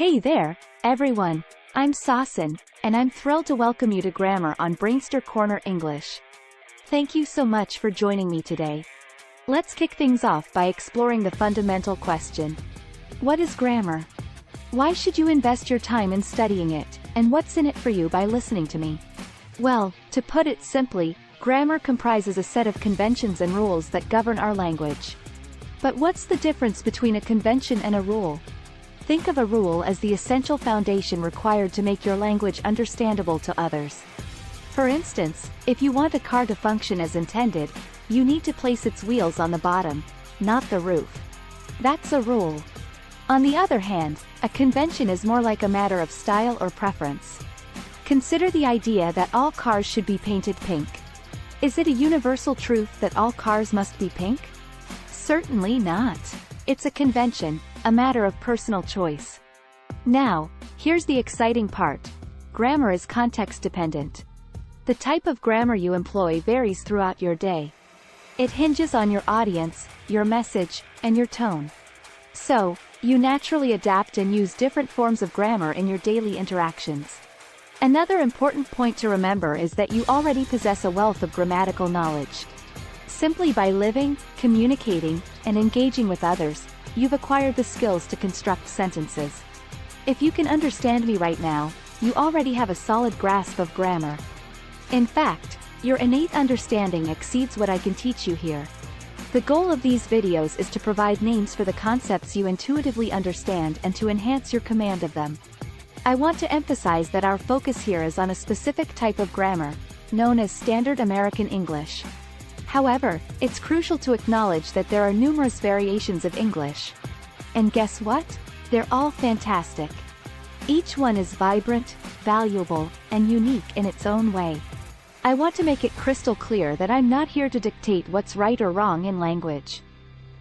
Hey there, everyone. I'm Sawsan, and I'm thrilled to welcome you to Grammar on Brainster Corner English. Thank you so much for joining me today. Let's kick things off by exploring the fundamental question. What is grammar? Why should you invest your time in studying it, and what's in it for you by listening to me? Well, to put it simply, grammar comprises a set of conventions and rules that govern our language. But what's the difference between a convention and a rule? Think of a rule as the essential foundation required to make your language understandable to others. For instance, if you want a car to function as intended, you need to place its wheels on the bottom, not the roof. That's a rule. On the other hand, a convention is more like a matter of style or preference. Consider the idea that all cars should be painted pink. Is it a universal truth that all cars must be pink? Certainly not. It's a convention, a matter of personal choice. Now, here's the exciting part. Grammar is context-dependent. The type of grammar you employ varies throughout your day. It hinges on your audience, your message, and your tone. So, you naturally adapt and use different forms of grammar in your daily interactions. Another important point to remember is that you already possess a wealth of grammatical knowledge. Simply by living, communicating, and engaging with others, you've acquired the skills to construct sentences. If you can understand me right now, you already have a solid grasp of grammar. In fact, your innate understanding exceeds what I can teach you here. The goal of these videos is to provide names for the concepts you intuitively understand and to enhance your command of them. I want to emphasize that our focus here is on a specific type of grammar, known as Standard American English. However, it's crucial to acknowledge that there are numerous variations of English. And guess what? They're all fantastic. Each one is vibrant, valuable, and unique in its own way. I want to make it crystal clear that I'm not here to dictate what's right or wrong in language.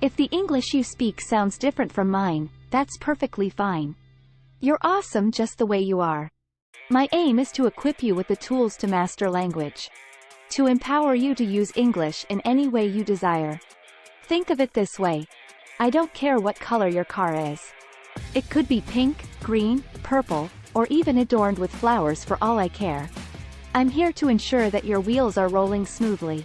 If the English you speak sounds different from mine, that's perfectly fine. You're awesome just the way you are. My aim is to equip you with the tools to master language. To empower you to use English in any way you desire. Think of it this way. I don't care what color your car is. It could be pink, green, purple, or even adorned with flowers for all I care. I'm here to ensure that your wheels are rolling smoothly.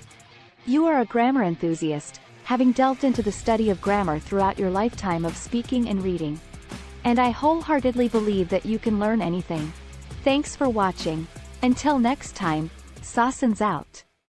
You are a grammar enthusiast, having delved into the study of grammar throughout your lifetime of speaking and reading. And I wholeheartedly believe that you can learn anything. Thanks for watching. Until next time, Sawsan's out.